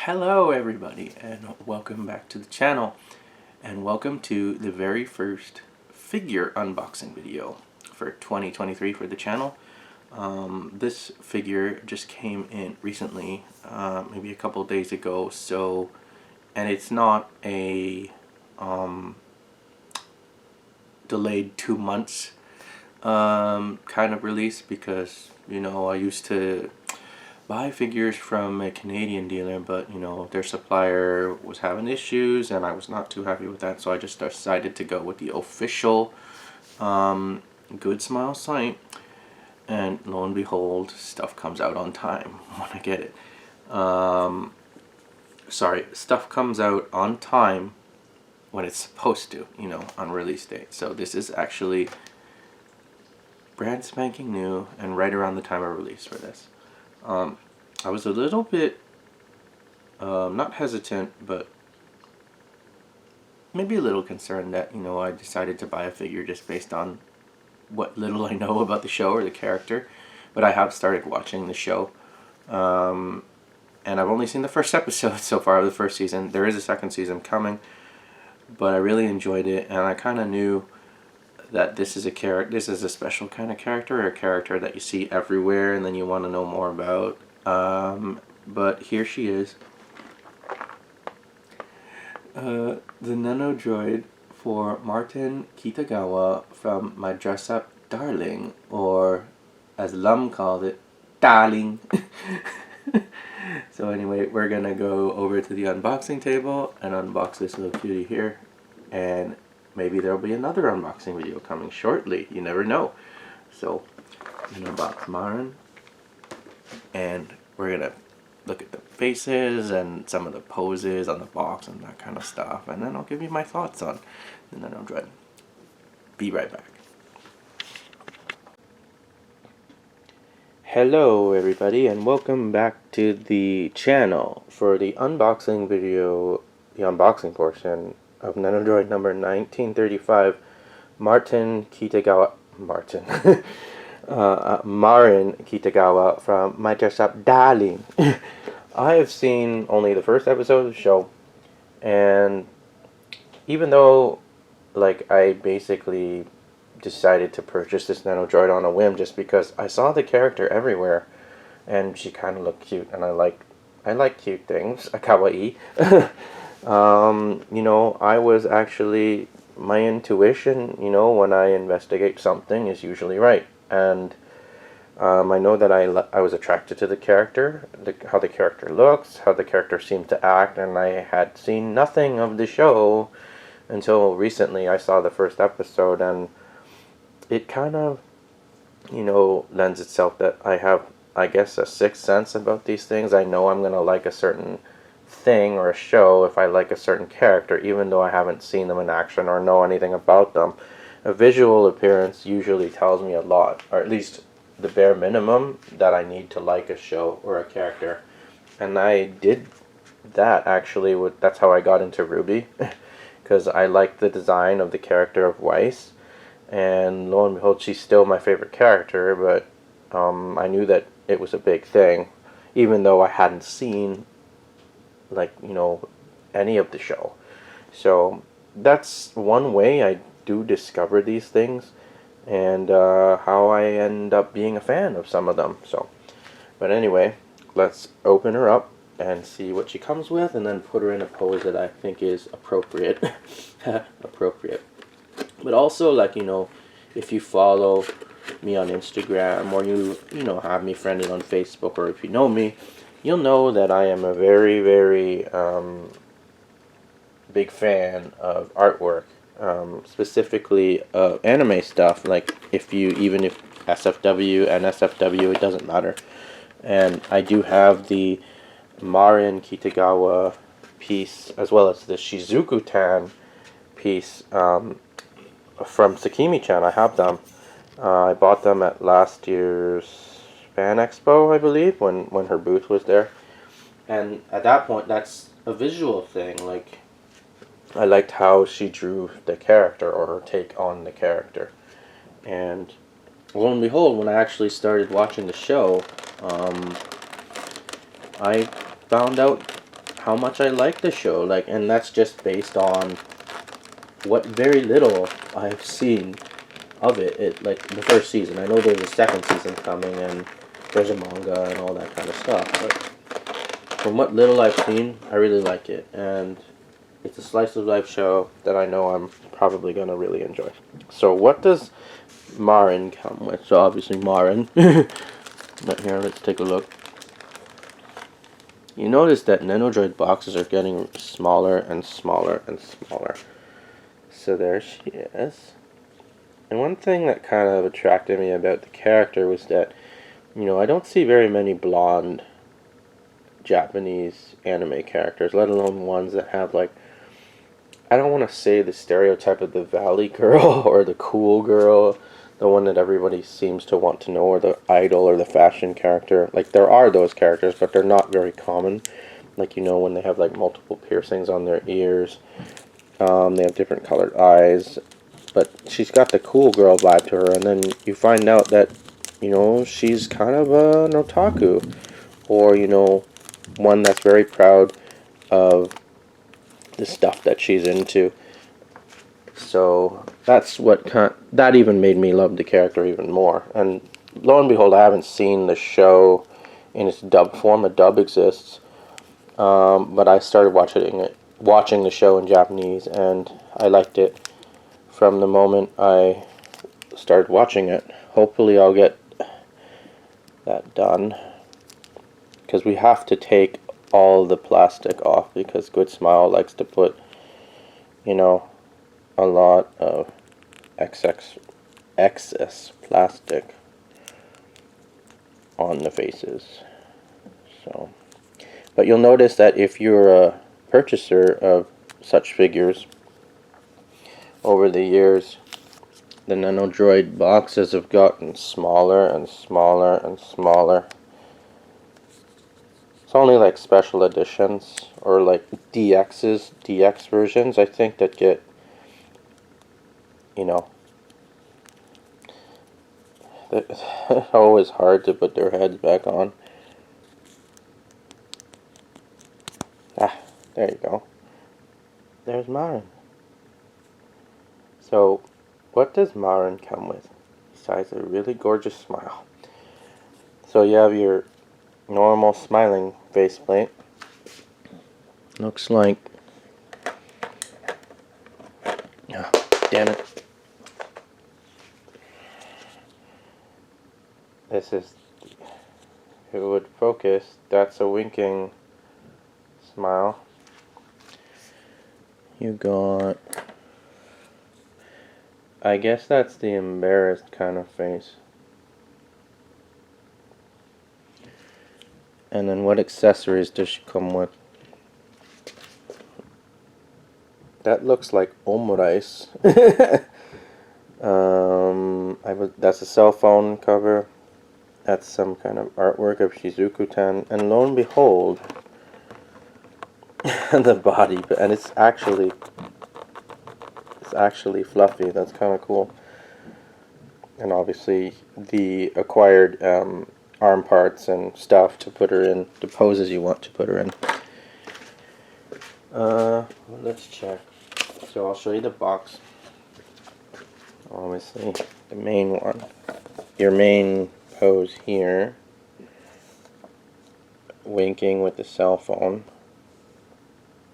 Hello everybody, and welcome back to the channel, and welcome to the very first figure unboxing video for 2023 for the channel. This figure just came in recently, maybe a couple days ago, and it's not a delayed 2 months kind of release, because I used to buy figures from a Canadian dealer, but their supplier was having issues and I was not too happy with that, so I just decided to go with the official Good Smile site, and lo and behold, stuff comes out on time when I get it. Stuff comes out on time when it's supposed to, on release date. So this is actually brand spanking new and right around the time of release for this. I was a little bit, not hesitant, but maybe a little concerned that, I decided to buy a figure just based on what little I know about the show or the character. But I have started watching the show, and I've only seen the first episode so far of the first season. There is a second season coming, but I really enjoyed it, and I kind of knew that this is a special kind of character, or a character that you see everywhere and then you want to know more about. But here she is, the Nendoroid for Marin Kitagawa from My Dress Up Darling, or as Lum called it, Darling. So anyway, we're gonna go over to the unboxing table and unbox this little cutie here, and maybe there'll be another unboxing video coming shortly. You never know. So I'm gonna unbox Marin, and we're gonna look at the faces and some of the poses on the box and that kind of stuff, and then I'll give you my thoughts on the Nendoroid. Be right back. Hello everybody, and welcome back to the channel for the unboxing video, the unboxing portion of Nendoroid number 1935, Marin Kitagawa, Marin Kitagawa from My Dress Up Darling. I have seen only the first episode of the show, and even though, I basically decided to purchase this Nendoroid on a whim just because I saw the character everywhere, and she kind of looked cute, and I like cute things, kawaii. I was actually, my intuition, when I investigate something, is usually right. And I know that I was attracted to the character, how the character looks, how the character seemed to act, and I had seen nothing of the show until recently. I saw the first episode, and it kind of, lends itself that I have, I guess, a sixth sense about these things. I know I'm going to like a certain thing or a show if I like a certain character, even though I haven't seen them in action or know anything about them. A visual appearance usually tells me a lot, or at least the bare minimum that I need to like a show or a character. And I did that actually that's how I got into Ruby, because I liked the design of the character of Weiss, and lo and behold, she's still my favorite character. But I knew that it was a big thing, even though I hadn't seen any of the show. So that's one way I do discover these things, and how I end up being a fan of some of them. But anyway, let's open her up and see what she comes with, and then put her in a pose that I think is appropriate. Appropriate. But also, if you follow me on Instagram, or you have me friended on Facebook, or if you know me, you'll know that I am a very, very big fan of artwork, specifically anime stuff. Even if SFW and SFW, it doesn't matter. And I do have the Marin Kitagawa piece, as well as the Shizuku-tan piece from Sakimi-chan. I have them. I bought them at last year's Fan Expo, I believe, when her booth was there. And at that point, that's a visual thing. I liked how she drew the character, or her take on the character. And lo and behold, when I actually started watching the show, I found out how much I like the show. Like, and that's just based on what very little I've seen of it. Like the first season. I know there's a second season coming, and there's a manga and all that kind of stuff. But from what little I've seen, I really like it, and it's a slice of life show that I know I'm probably gonna really enjoy. So what does Marin come with? So obviously Marin. But here, let's take a look. You notice that Nendoroid boxes are getting smaller and smaller and smaller. So there she is. And one thing that kind of attracted me about the character was that, I don't see very many blonde Japanese anime characters, let alone ones that have, like, I don't want to say the stereotype of the valley girl or the cool girl, the one that everybody seems to want to know, or the idol or the fashion character. Like, there are those characters, but they're not very common. Like, when they have, like, multiple piercings on their ears. They have different colored eyes. But she's got the cool girl vibe to her, and then you find out that, she's kind of an otaku. Or, one that's very proud of the stuff that she's into. So that's that even made me love the character even more. And lo and behold, I haven't seen the show in its dub form. A dub exists, but I started watching the show in Japanese, and I liked it from the moment I started watching it. Hopefully, I'll get that done, because we have to take all the plastic off, because Good Smile likes to put, a lot of excess plastic on the faces. So, but you'll notice that if you're a purchaser of such figures over the years, the Nendoroid boxes have gotten smaller and smaller and smaller. It's only like special editions or like DX versions, I think, that get, it's always hard to put their heads back on. Ah, there you go. There's Marin. So, what does Marin come with besides a really gorgeous smile? So you have your normal smiling faceplate. Looks like, oh, damn it. This is, if it would focus, that's a winking smile. You got, I guess that's the embarrassed kind of face. And then what accessories does she come with? That looks like omurice. That's a cell phone cover. That's some kind of artwork of Shizuku-tan, and lo and behold, the body, and it's actually fluffy. That's kind of cool. And obviously the acquired arm parts and stuff to put her in the poses you want to put her in. Let's check. So I'll show you the box. Obviously the main one. Your main pose here, winking with the cell phone.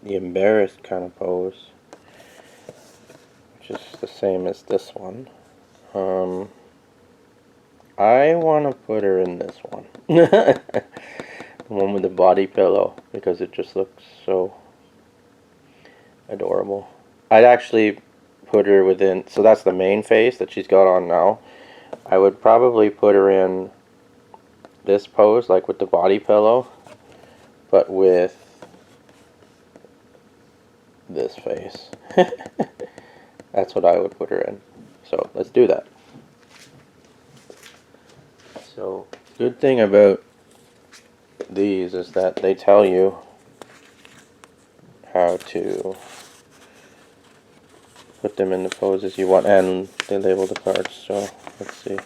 The embarrassed kind of pose, which is the same as this one. I want to put her in this one. The one with the body pillow, because it just looks so adorable. I'd actually put her within, so that's the main face that she's got on now. I would probably put her in this pose, like with the body pillow, but with this face. That's what I would put her in. So let's do that. So, good thing about these is that they tell you how to put them in the poses you want, and they label the parts. So let's see.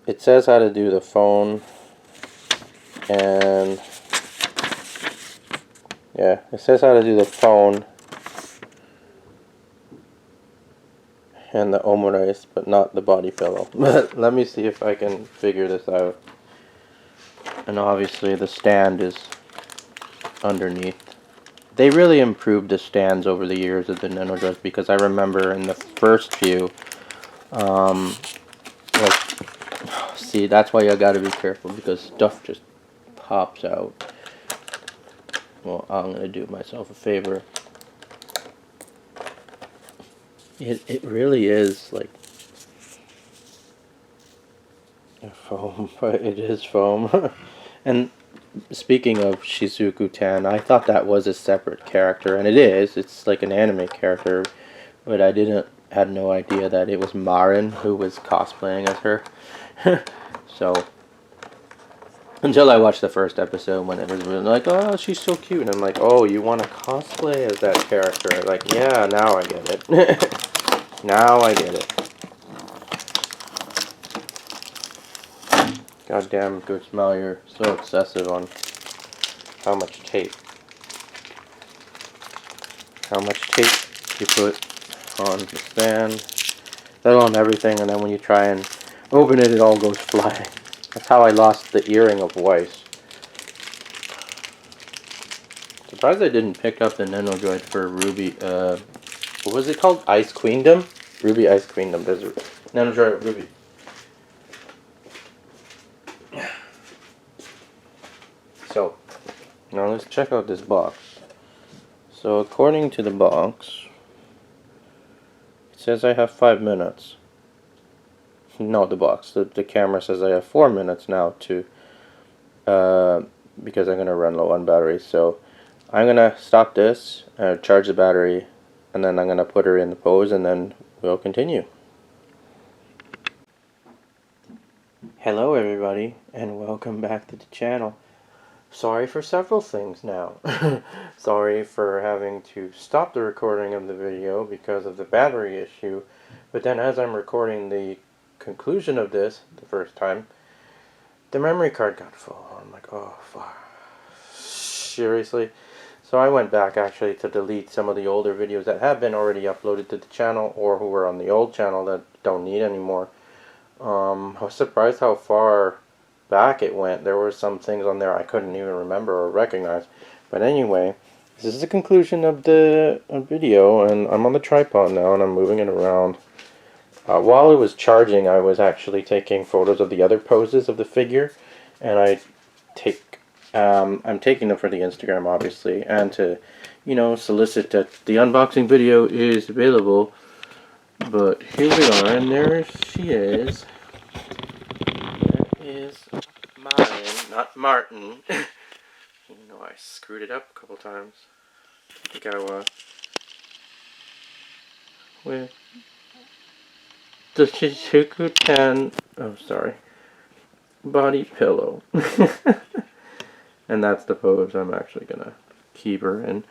it says how to do the phone, and yeah, it says how to do the phone and the omurice, but not the body pillow. But let me see if I can figure this out. And obviously the stand is underneath. They really improved the stands over the years of the Nendoroids, because I remember in the first few, like, see, that's why you gotta be careful, because stuff just pops out. Well, I'm gonna do myself a favor. It really is like a foam, but it is foam. And speaking of Shizuku-tan, I thought that was a separate character, and it is. It's like an anime character, but I had no idea that it was Marin who was cosplaying as her. So until I watched the first episode, when it was really like, oh, she's so cute, and I'm like, oh, you want to cosplay as that character? Like, yeah, now I get it. Now I get it. Goddamn good smell, you're so obsessive on how much tape you put on the stand. That on everything, and then when you try and open it, it all goes flying. That's how I lost the earring of Weiss. Surprised I didn't pick up the Nendoroid for Ruby, what was it called? Ice Queendom? Ruby Ice Queendom. There's a Nendoroid Ruby. So, now let's check out this box. So, according to the box, it says I have 5 minutes. No, the box. The camera says I have 4 minutes now to, because I'm going to run low on battery. So, I'm going to stop this, charge the battery, and then I'm going to put her in the pose, and then we'll continue. Hello everybody, and welcome back to the channel. Sorry for several things now. Sorry for having to stop the recording of the video because of the battery issue, but then as I'm recording the conclusion of this, the first time, the memory card got full. I'm like, oh fuck. Seriously? So I went back actually to delete some of the older videos that have been already uploaded to the channel, or who were on the old channel that don't need anymore. I was surprised how far back it went. There were some things on there I couldn't even remember or recognize. But anyway, this is the conclusion of the video, and I'm on the tripod now and I'm moving it around. While it was charging, I was actually taking photos of the other poses of the figure, and I'm taking them for the Instagram, obviously, and to, you know, solicit that the unboxing video is available. But here we are, and there she is. That is Marin, not Martin. You know, I screwed it up a couple times. Kitagawa with the Shizuku-tan, oh sorry, body pillow. And that's the pose I'm actually gonna keep her in.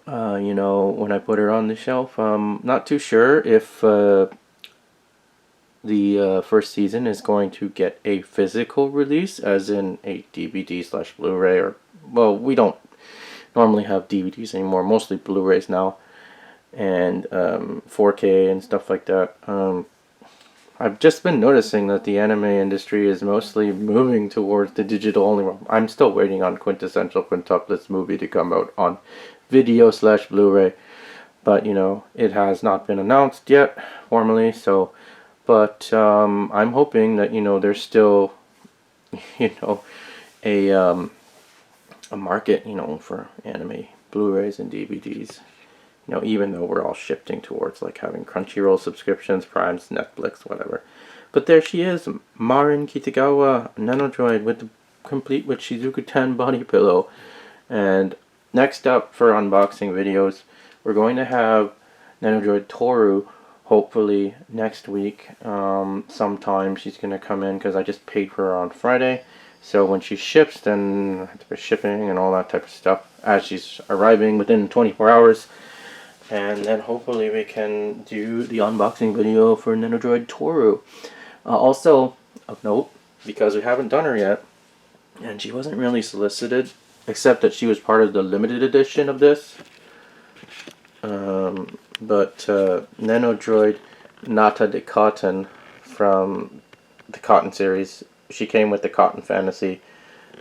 You know, when I put her on the shelf, I'm not too sure if the first season is going to get a physical release, as in a DVD/Blu-ray, or, well, we don't normally have DVDs anymore, mostly Blu-rays now, and 4K and stuff like that. I've just been noticing that the anime industry is mostly moving towards the digital only. I'm still waiting on Quintessential Quintuplets movie to come out on video/Blu-ray, but you know, it has not been announced yet formally. So, but I'm hoping that, you know, there's still, you know, a market, you know, for anime Blu-rays and DVDs. You know, even though we're all shifting towards like having Crunchyroll subscriptions, Primes, Netflix, whatever. But there she is, Marin Kitagawa, Nendoroid, complete with Shizuku-tan body pillow. And next up for unboxing videos, we're going to have Nendoroid Toru, hopefully next week. Sometime she's going to come in, because I just paid for her on Friday. So when she ships, then I have to pay shipping and all that type of stuff as she's arriving within 24 hours. And then hopefully we can do the unboxing video for Nendoroid Toru. Also, of note, because we haven't done her yet, and she wasn't really solicited, except that she was part of the limited edition of this. But Nendoroid Nata de Cotton from the Cotton series, she came with the Cotton Fantasy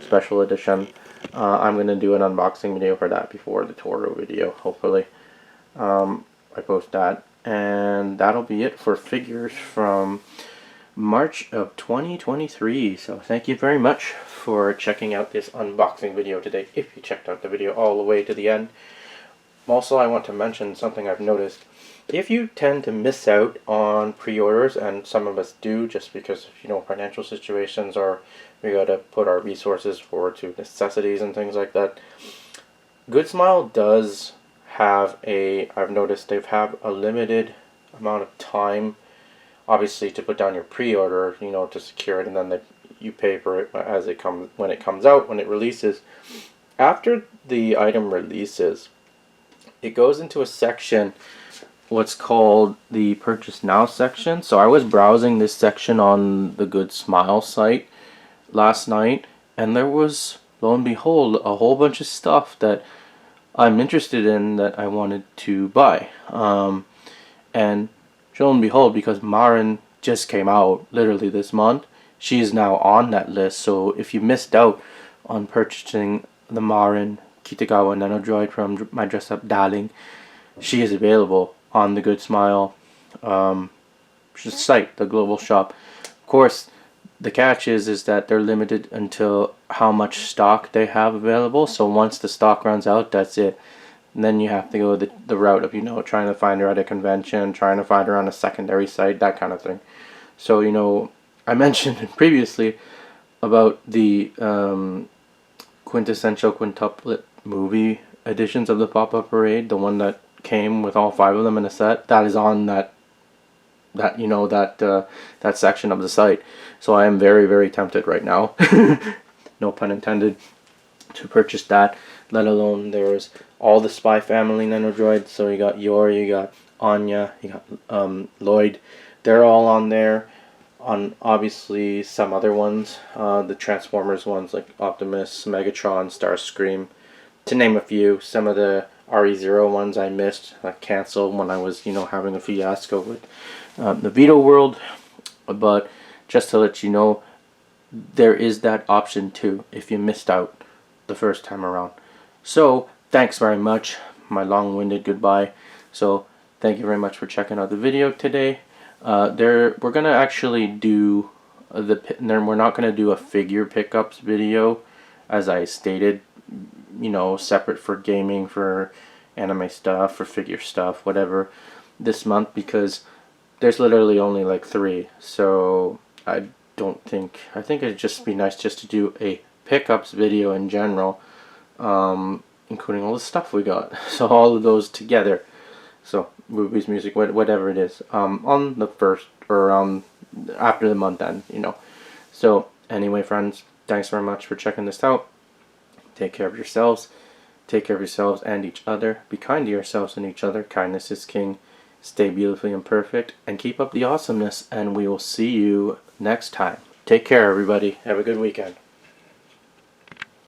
Special Edition. I'm going to do an unboxing video for that before the Toro video, hopefully. I post that. And that'll be it for figures from March of 2023. So thank you very much for checking out this unboxing video today, if you checked out the video all the way to the end. Also, I want to mention something I've noticed. If you tend to miss out on pre-orders, and some of us do just because of, financial situations, or we got to put our resources forward to necessities and things like that, Good Smile does have I've noticed they've have a limited amount of time, obviously, to put down your pre-order, to secure it, and then you pay for it as it comes, when it comes out, when it releases. After the item releases, it goes into a section, what's called the Purchase Now section. So I was browsing this section on the Good Smile site last night, and there was, lo and behold, a whole bunch of stuff that I'm interested in that I wanted to buy. And lo and behold, because Marin just came out literally this month, she is now on that list. So if you missed out on purchasing the Marin Kitagawa Nendoroid from My Dress Up Darling, she is available on the Good Smile site, the global shop. Of course, the catch is that they're limited until how much stock they have available. So once the stock runs out, that's it. And then you have to go the route of, trying to find her at a convention, trying to find her on a secondary site, that kind of thing. So, I mentioned previously about the quintessential quintuplet movie editions of the Pop-Up Parade, the one that came with all 5 of them in a set. That is on that section of the site. So I am very, very tempted right now, no pun intended, to purchase that. Let alone there's all the Spy Family Nendoroids. So you got Yor, you got Anya, you got Lloyd. They're all on there. On obviously some other ones, the Transformers ones like Optimus, Megatron, Starscream, to name a few. Some of the RE0 ones I missed, canceled when I was having a fiasco with the Vito World. But just to let you know, there is that option too if you missed out the first time around. So thanks very much, my long-winded goodbye. So thank you very much for checking out the video today. We're gonna actually do we're not gonna do a figure pickups video, as I stated, separate for gaming, for anime stuff, for figure stuff, whatever, this month, because there's literally only like 3. So I think it'd just be nice just to do a pickups video in general, including all the stuff we got. So all of those together. So movies, music, whatever it is, on the first, or after the month end, So anyway, friends, thanks very much for checking this out. Take care of yourselves. Take care of yourselves and each other. Be kind to yourselves and each other. Kindness is king. Stay beautifully imperfect, and keep up the awesomeness, and we will see you next time. Take care, everybody. Have a good weekend.